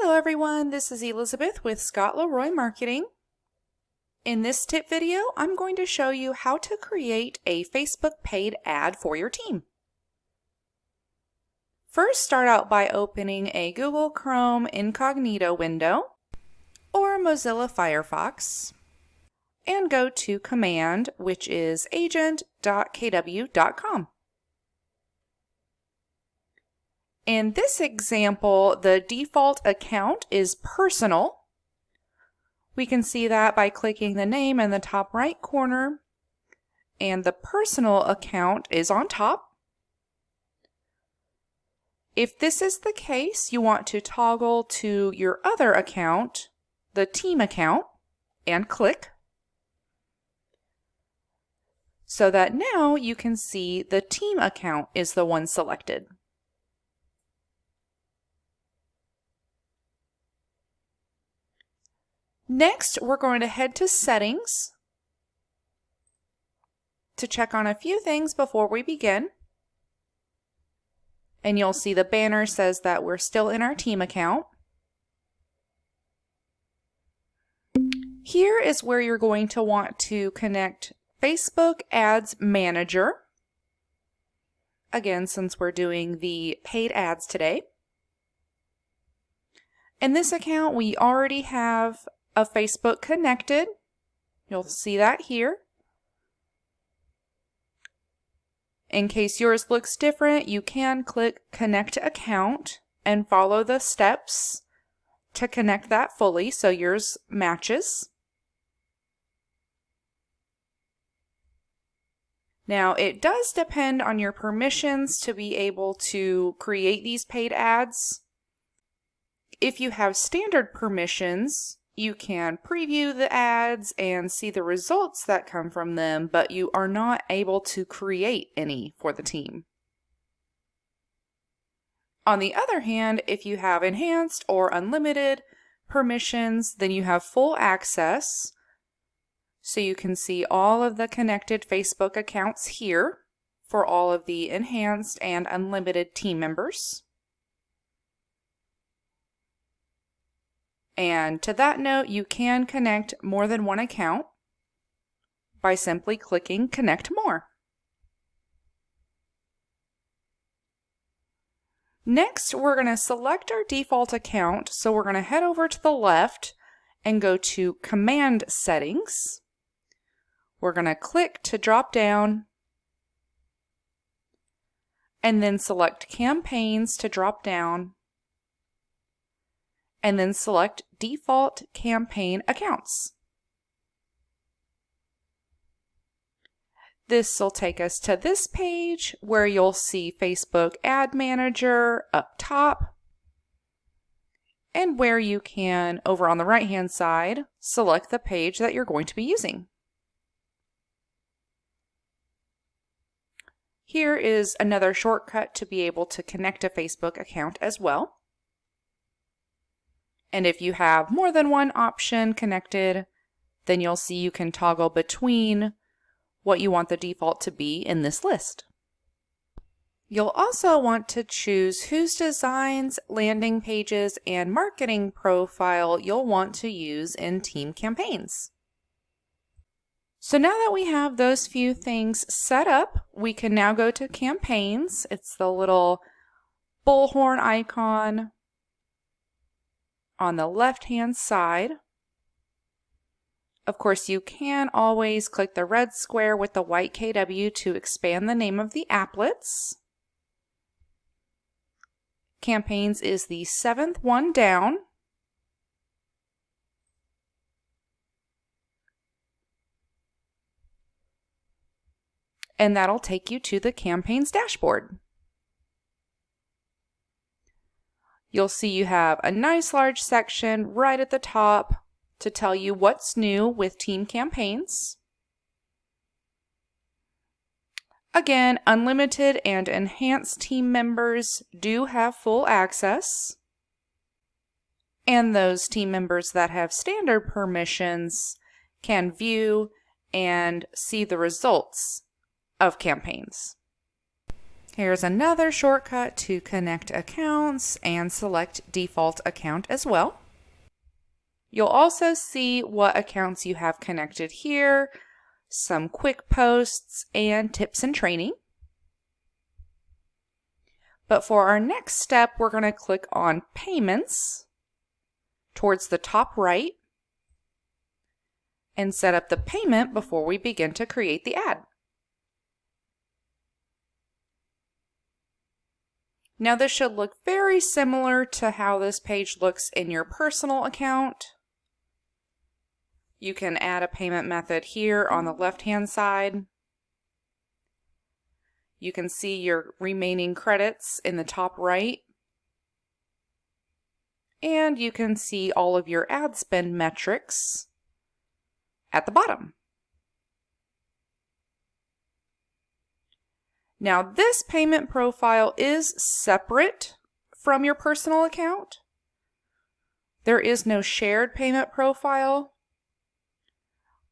Hello everyone, this is Elizabeth with Scott Leroy Marketing. In this tip video, I'm going to show you how to create a Facebook paid ad for your team. First, start out by opening a Google Chrome incognito window or Mozilla Firefox and go to command, which is agent.kw.com. In this example, the default account is personal. We can see that by clicking the name in the top right corner, and the personal account is on top. If this is the case, you want to toggle to your other account, the team account, and click, so that now you can see the team account is the one selected. Next, we're going to head to Settings to check on a few things before we begin. And you'll see the banner says that we're still in our team account. Here is where you're going to want to connect Facebook Ads Manager. Again, since we're doing the paid ads today. In this account, we already have a Facebook connected. You'll see that here. In case yours looks different, you can click Connect Account and follow the steps to connect that fully so yours matches. Now, it does depend on your permissions to be able to create these paid ads. If you have standard permissions, you can preview the ads and see the results that come from them, but you are not able to create any for the team. On the other hand, if you have enhanced or unlimited permissions, then you have full access. So you can see all of the connected Facebook accounts here for all of the enhanced and unlimited team members. And to that note, you can connect more than one account by simply clicking Connect More. Next, we're going to select our default account. So we're going to head over to the left and go to Command Settings. We're going to click to drop down and then select Campaigns to drop down, and then select Default Campaign Accounts. This will take us to this page where you'll see Facebook Ad Manager up top, and where you can, over on the right-hand side, select the page that you're going to be using. Here is another shortcut to be able to connect a Facebook account as well. And if you have more than one option connected, then you'll see you can toggle between what you want the default to be in this list. You'll also want to choose whose designs, landing pages, and marketing profile you'll want to use in team campaigns. So now that we have those few things set up, we can now go to Campaigns. It's the little bullhorn icon on the left-hand side. Of course, you can always click the red square with the white KW to expand the name of the applets. Campaigns is the 7th one down. And that'll take you to the Campaigns dashboard. You'll see you have a nice large section right at the top to tell you what's new with team campaigns. Again, unlimited and enhanced team members do have full access. And those team members that have standard permissions can view and see the results of campaigns. Here's another shortcut to connect accounts and select default account as well. You'll also see what accounts you have connected here, some quick posts, and tips and training. But for our next step, we're going to click on Payments towards the top right and set up the payment before we begin to create the ad. Now this should look very similar to how this page looks in your personal account. You can add a payment method here on the left-hand side. You can see your remaining credits in the top right. And you can see all of your ad spend metrics at the bottom. Now this payment profile is separate from your personal account. There is no shared payment profile,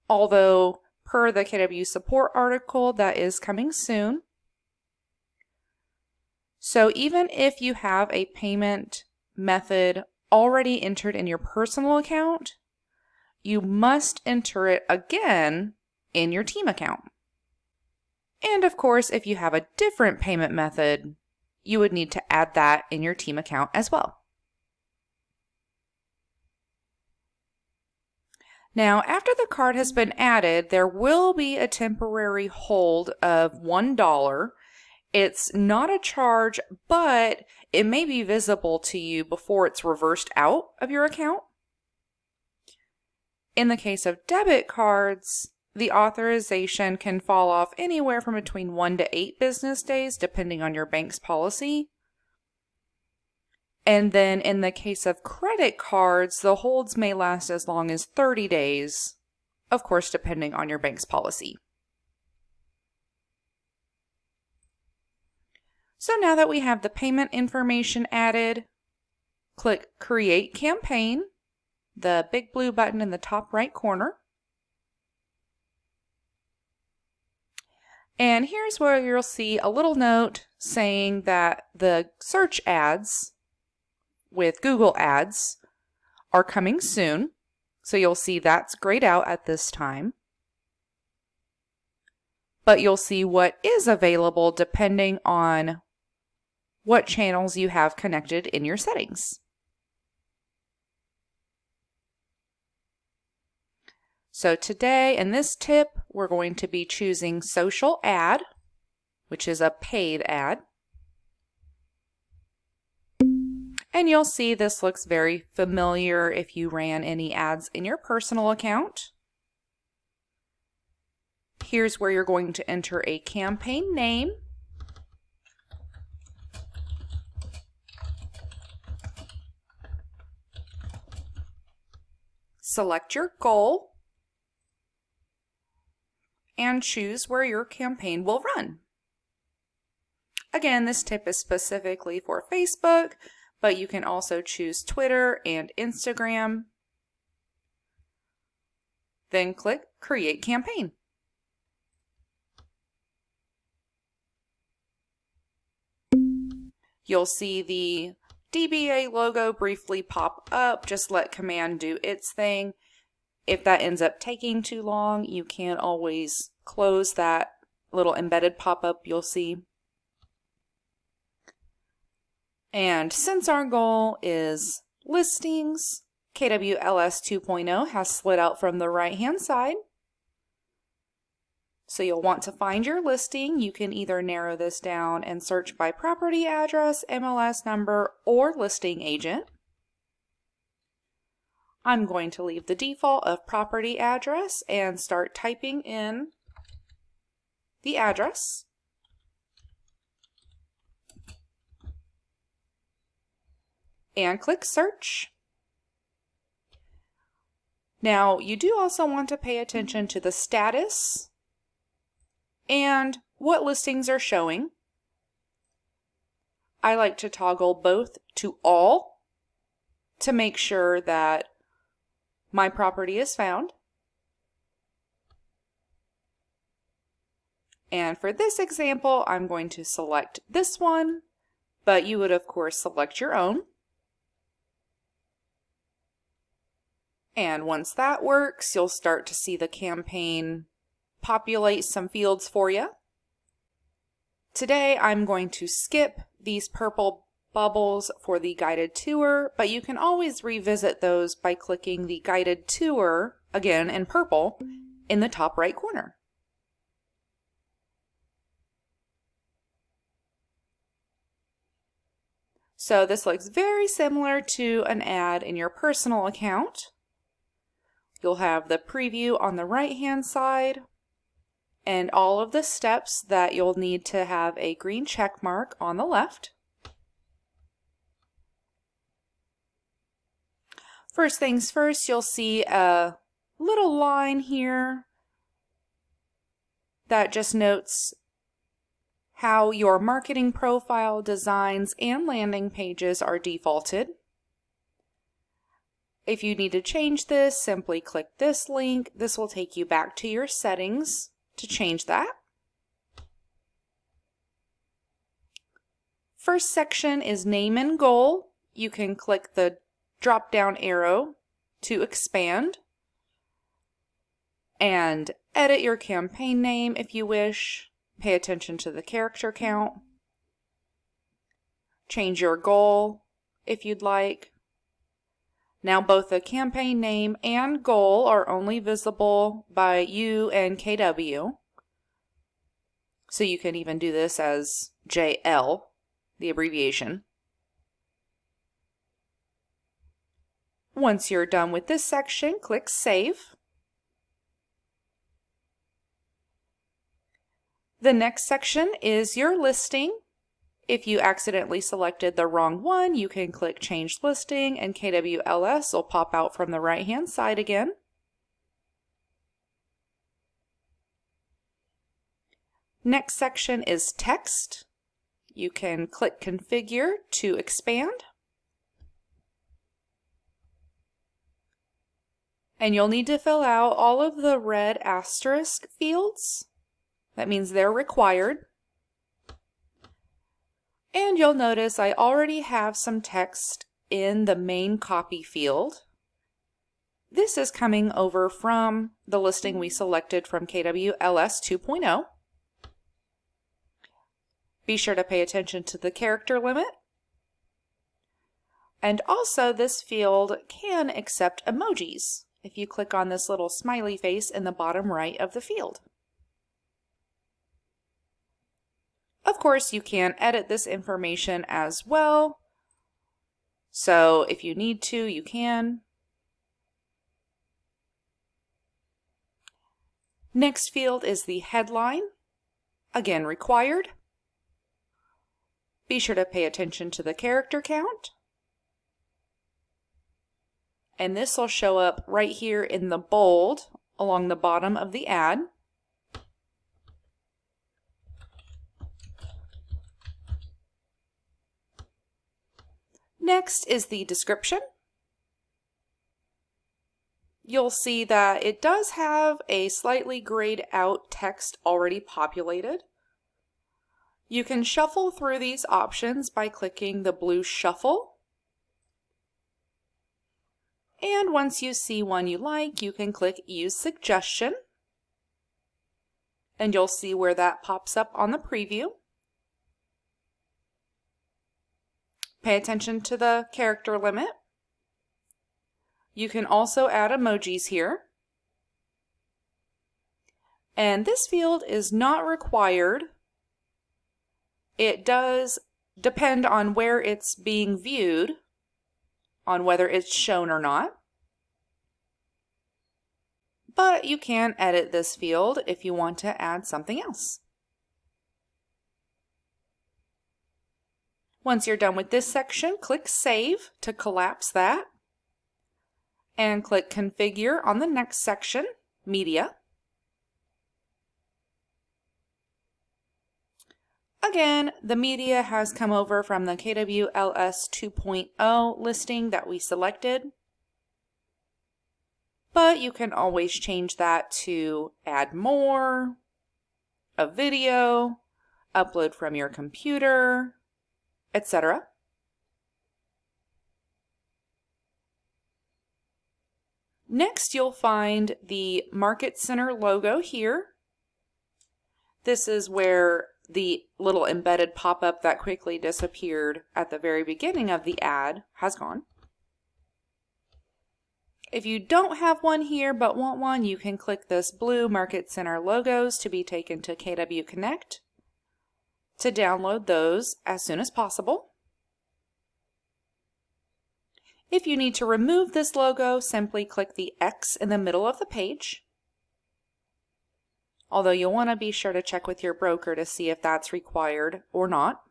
although per the KW support article that is coming soon. So even if you have a payment method already entered in your personal account, you must enter it again in your team account. And of course, if you have a different payment method, you would need to add that in your team account as well. Now, after the card has been added, there will be a temporary hold of $1. It's not a charge, but it may be visible to you before it's reversed out of your account. In the case of debit cards, the authorization can fall off anywhere from between 1 to 8 business days, depending on your bank's policy. And then in the case of credit cards, the holds may last as long as 30 days, of course, depending on your bank's policy. So now that we have the payment information added, click Create Campaign, the big blue button in the top right corner. And here's where you'll see a little note saying that the search ads with Google Ads are coming soon. So you'll see that's grayed out at this time. But you'll see what is available depending on what channels you have connected in your settings. So today in this tip, we're going to be choosing Social Ad, which is a paid ad. And you'll see this looks very familiar if you ran any ads in your personal account. Here's where you're going to enter a campaign name. Select your goal and choose where your campaign will run. Again, this tip is specifically for Facebook, but you can also choose Twitter and Instagram. Then click Create Campaign. You'll see the DBA logo briefly pop up. Just let Command do its thing. If that ends up taking too long, you can always close that little embedded pop-up you'll see. And since our goal is listings, KWLS 2.0 has slid out from the right-hand side. So you'll want to find your listing. You can either narrow this down and search by property address, MLS number, or listing agent. I'm going to leave the default of property address and start typing in the address. And click search. Now, you do also want to pay attention to the status and what listings are showing. I like to toggle both to all to make sure that my property is found. And for this example, I'm going to select this one, but you would of course select your own. And once that works, you'll start to see the campaign populate some fields for you. Today, I'm going to skip these purple bubbles for the guided tour, but you can always revisit those by clicking the guided tour, again in purple, in the top right corner. So this looks very similar to an ad in your personal account. You'll have the preview on the right-hand side and all of the steps that you'll need to have a green check mark on the left. First things first, you'll see a little line here that just notes how your marketing profile designs and landing pages are defaulted. If you need to change this, simply click this link. This will take you back to your settings to change that. First section is name and goal. You can click the drop-down arrow to expand and edit your campaign name if you wish. Pay attention to the character count. Change your goal if you'd like. Now both the campaign name and goal are only visible by you and KW. So you can even do this as JL, the abbreviation. Once you're done with this section, click Save. The next section is your listing. If you accidentally selected the wrong one, you can click Change Listing and KWLS will pop out from the right-hand side again. Next section is text. You can click Configure to expand. And you'll need to fill out all of the red asterisk fields. That means they're required. And you'll notice I already have some text in the main copy field. This is coming over from the listing we selected from KWLS 2.0. Be sure to pay attention to the character limit. And also this field can accept emojis if you click on this little smiley face in the bottom right of the field. Of course, you can edit this information as well. So if you need to, you can. Next field is the headline. Again, required. Be sure to pay attention to the character count. And this will show up right here in the bold along the bottom of the ad. Next is the description. You'll see that it does have a slightly grayed out text already populated. You can shuffle through these options by clicking the blue shuffle. And once you see one you like, you can click Use Suggestion. And you'll see where that pops up on the preview. Pay attention to the character limit. You can also add emojis here. And this field is not required. It does depend on where it's being viewed, on whether it's shown or not. But you can edit this field if you want to add something else. Once you're done with this section, click Save to collapse that. And click Configure on the next section, Media. Again, the media has come over from the KWLS 2.0 listing that we selected. But you can always change that to add more, a video, upload from your computer, etc. Next, you'll find the Market Center logo here. This is where the little embedded pop-up that quickly disappeared at the very beginning of the ad has gone. If you don't have one here but want one, you can click this blue Market Center logos to be taken to KW Connect to download those as soon as possible. If you need to remove this logo, simply click the X in the middle of the page. Although you'll want to be sure to check with your broker to see if that's required or not.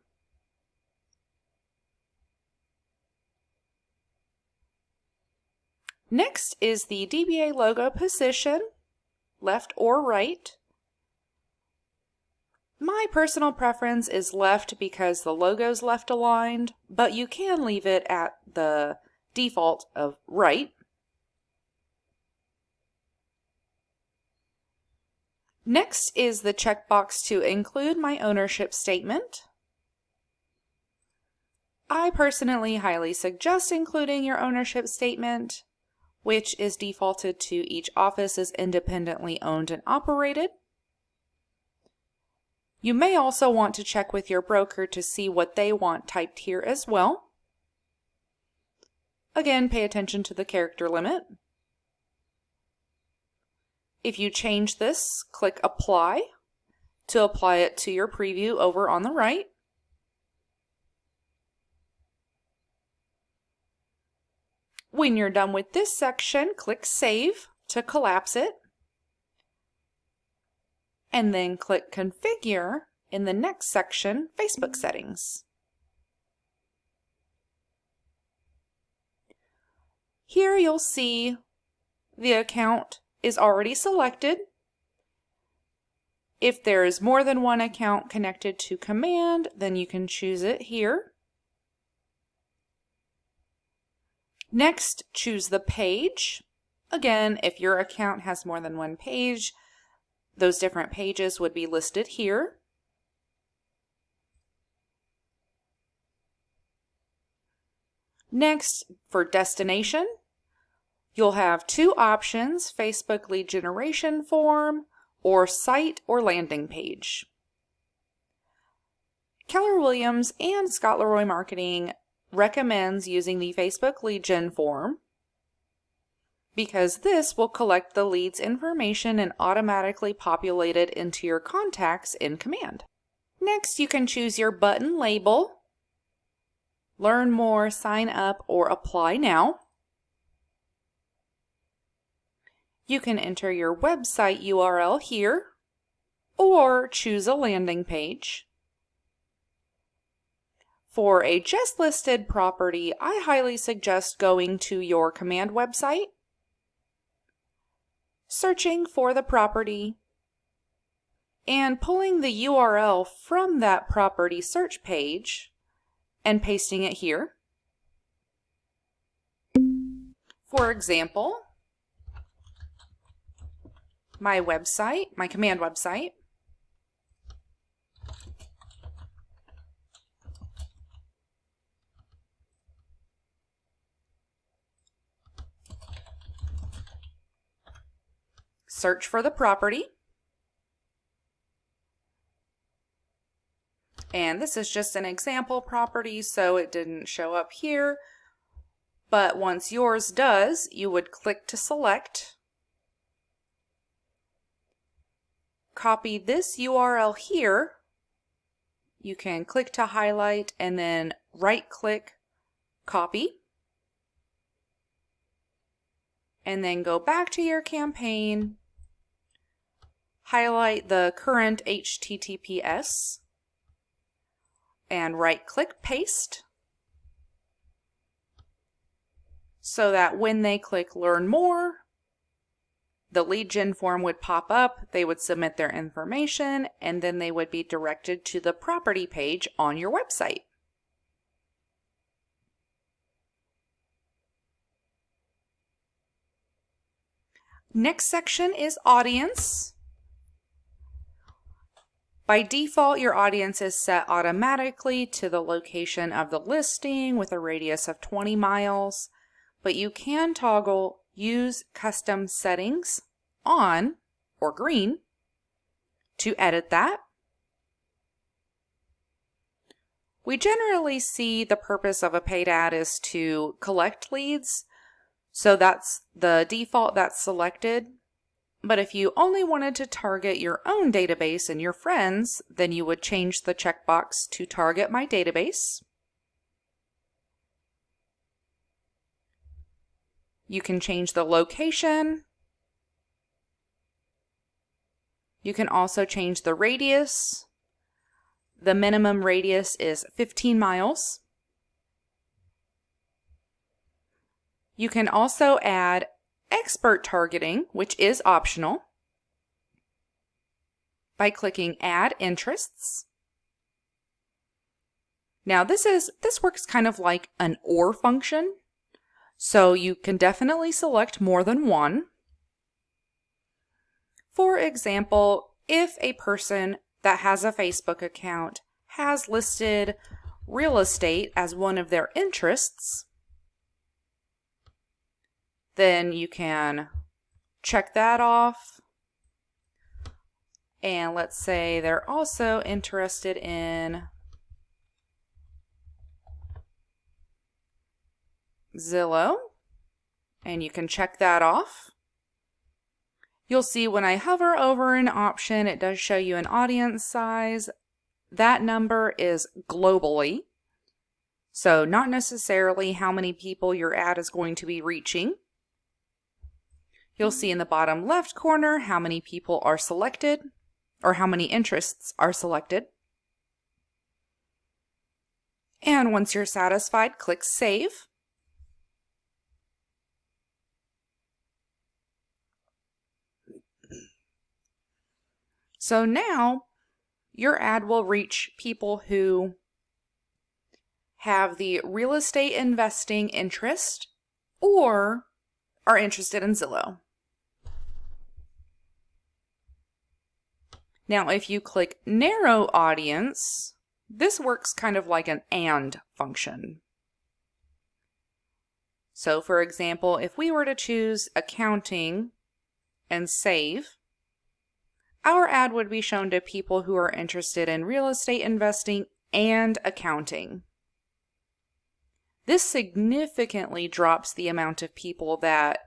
Next is the DBA logo position, left or right. My personal preference is left because the logo's left aligned, but you can leave it at the default of right. Next is the checkbox to include my ownership statement. I personally highly suggest including your ownership statement, which is defaulted to each office as independently owned and operated. You may also want to check with your broker to see what they want typed here as well. Again, pay attention to the character limit. If you change this, click Apply to apply it to your preview over on the right. When you're done with this section, click Save to collapse it, and then click Configure in the next section, Facebook Settings. Here you'll see the account is already selected. If there is more than one account connected to Command, then you can choose it here. Next, choose the page. Again, if your account has more than one page, those different pages would be listed here. Next, for destination, you'll have two options, Facebook lead generation form or site or landing page. Keller Williams and Scott Leroy Marketing recommends using the Facebook lead gen form because this will collect the lead's information and automatically populate it into your contacts in Command. Next, you can choose your button label, learn more, sign up, or apply now. You can enter your website URL here or choose a landing page. For a just listed property, I highly suggest going to your Command website, searching for the property, and pulling the URL from that property search page and pasting it here. For example, my website, my Command website, search for the property, and this is just an example property, so it didn't show up here, but once yours does, you would click to select, copy this URL here. You can click to highlight and then right-click, copy, and then go back to your campaign, highlight the current HTTPS, and right-click paste so that when they click Learn More, the lead gen form would pop up, they would submit their information, and then they would be directed to the property page on your website. Next section is audience. By default, your audience is set automatically to the location of the listing with a radius of 20 miles, but you can toggle Use Custom Settings on or green to edit that. We generally see the purpose of a paid ad is to collect leads, so that's the default that's selected. But if you only wanted to target your own database and your friends, then you would change the checkbox to Target My Database. You can change the location. You can also change the radius. The minimum radius is 15 miles. You can also add expert targeting, which is optional, by clicking Add Interests. Now this works kind of like an OR function, so you can definitely select more than one. For example, if a person that has a Facebook account has listed real estate as one of their interests, then you can check that off. And let's say they're also interested in Zillow, and you can check that off. You'll see when I hover over an option, it does show you an audience size. That number is globally, so not necessarily how many people your ad is going to be reaching. You'll see in the bottom left corner how many people are selected, or how many interests are selected. And once you're satisfied, click Save. So now your ad will reach people who have the real estate investing interest or are interested in Zillow. Now, if you click Narrow Audience, this works kind of like an AND function. So for example, if we were to choose accounting and save, our ad would be shown to people who are interested in real estate investing and accounting. This significantly drops the amount of people that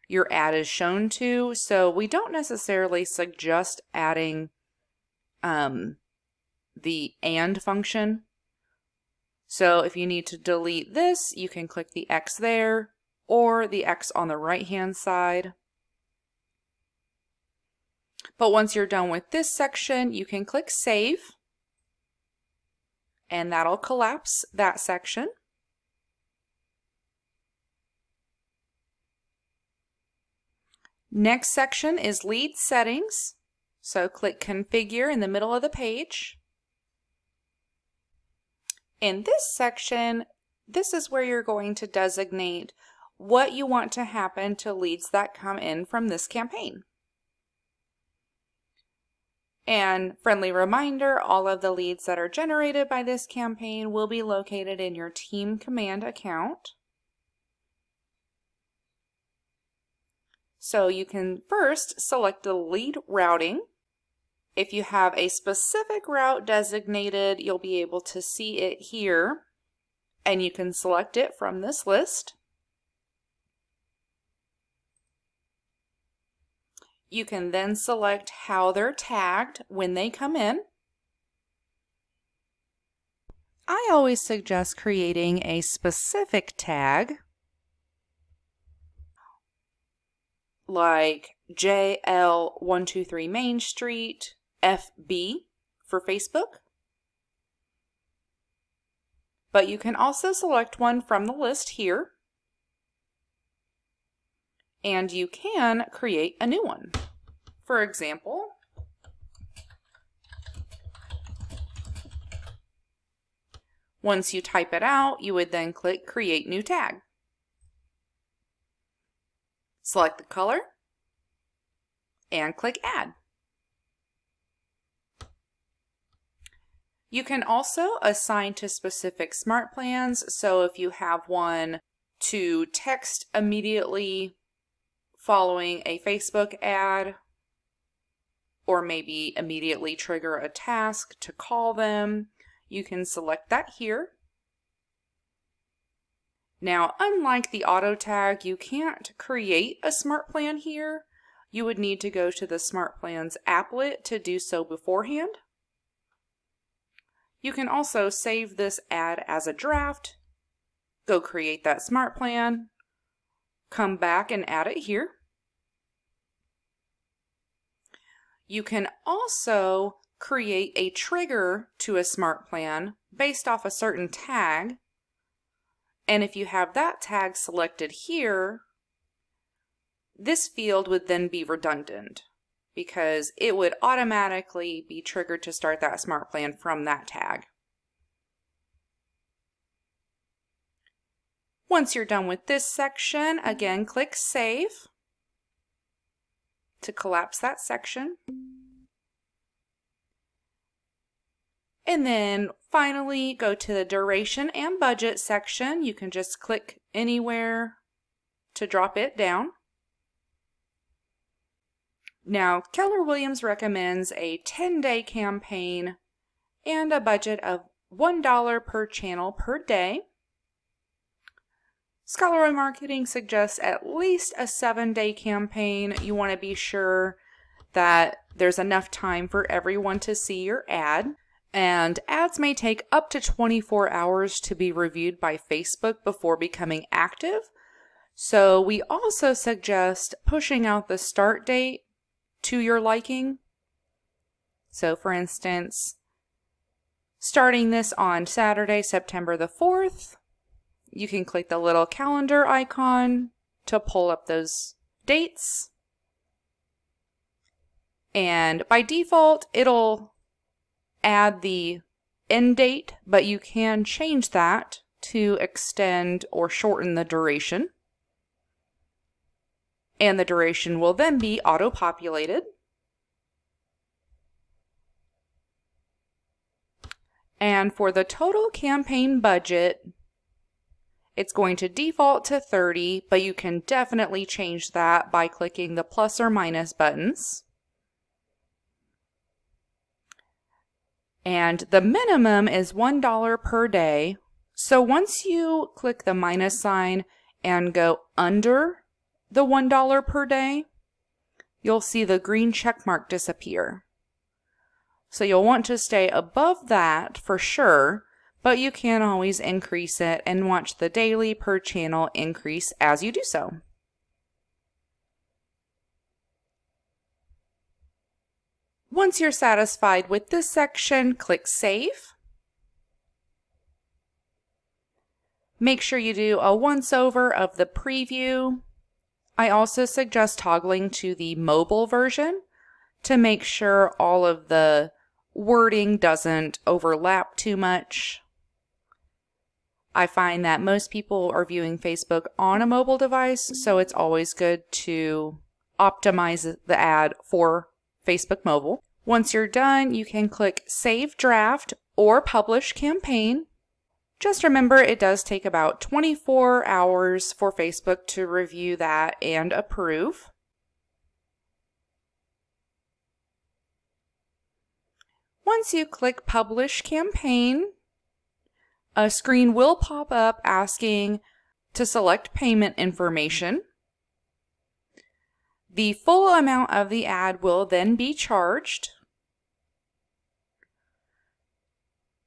your ad is shown to, so we don't necessarily suggest adding the AND function. So if you need to delete this, you can click the X there or the X on the right-hand side. But once you're done with this section, you can click Save, and that'll collapse that section. Next section is lead settings. So click Configure in the middle of the page. In this section, this is where you're going to designate what you want to happen to leads that come in from this campaign. And friendly reminder, all of the leads that are generated by this campaign will be located in your Team Command account. So you can first select the lead routing. If you have a specific route designated, you'll be able to see it here, and you can select it from this list. You can then select how they're tagged when they come in. I always suggest creating a specific tag like JL123 Main Street FB for Facebook. But you can also select one from the list here, and you can create a new one. For example, once you type it out, you would then click Create New Tag. Select the color and click Add. You can also assign to specific smart plans. So if you have one to text immediately following a Facebook ad, or maybe immediately trigger a task to call them, you can select that here. Now, unlike the auto tag, you can't create a smart plan here. You would need to go to the Smart Plans applet to do so beforehand. You can also save this ad as a draft, go create that smart plan, come back and add it here. You can also create a trigger to a smart plan based off a certain tag. And if you have that tag selected here, this field would then be redundant because it would automatically be triggered to start that smart plan from that tag. Once you're done with this section, again, click Save to collapse that section. And then finally go to the Duration and Budget section. You can just click anywhere to drop it down. Now, Keller Williams recommends a 10-day campaign and a budget of $1 per channel per day. Scholarly Marketing suggests at least a 7-day campaign. You want to be sure that there's enough time for everyone to see your ad. And ads may take up to 24 hours to be reviewed by Facebook before becoming active. So we also suggest pushing out the start date to your liking. So for instance, starting this on Saturday, September the 4th, you can click the little calendar icon to pull up those dates. And by default, it'll add the end date, but you can change that to extend or shorten the duration. And the duration will then be auto-populated. And for the total campaign budget, it's going to default to $30, but you can definitely change that by clicking the plus or minus buttons. And the minimum is $1 per day. So once you click the minus sign and go under the $1 per day, you'll see the green check mark disappear. So you'll want to stay above that for sure, but you can always increase it and watch the daily per channel increase as you do so. Once you're satisfied with this section, click Save. Make sure you do a once-over of the preview. I also suggest toggling to the mobile version to make sure all of the wording doesn't overlap too much. I find that most people are viewing Facebook on a mobile device, so it's always good to optimize the ad for Facebook mobile. Once you're done, you can click Save Draft or Publish Campaign. Just remember, it does take about 24 hours for Facebook to review that and approve. Once you click Publish Campaign, a screen will pop up asking to select payment information. The full amount of the ad will then be charged.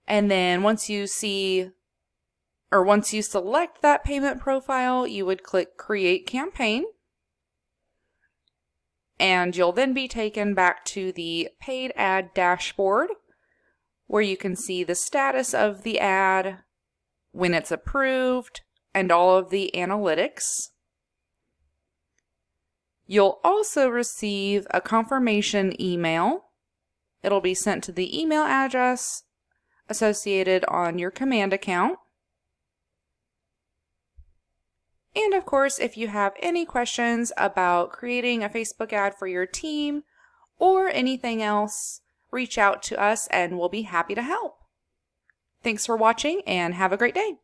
And then once you select that payment profile, you would click Create Campaign. And you'll then be taken back to the paid ad dashboard where you can see the status of the ad, when it's approved, and all of the analytics. You'll also receive a confirmation email. It'll be sent to the email address associated on your command account. And of course, if you have any questions about creating a Facebook ad for your team or anything else, reach out to us and we'll be happy to help. Thanks for watching and have a great day.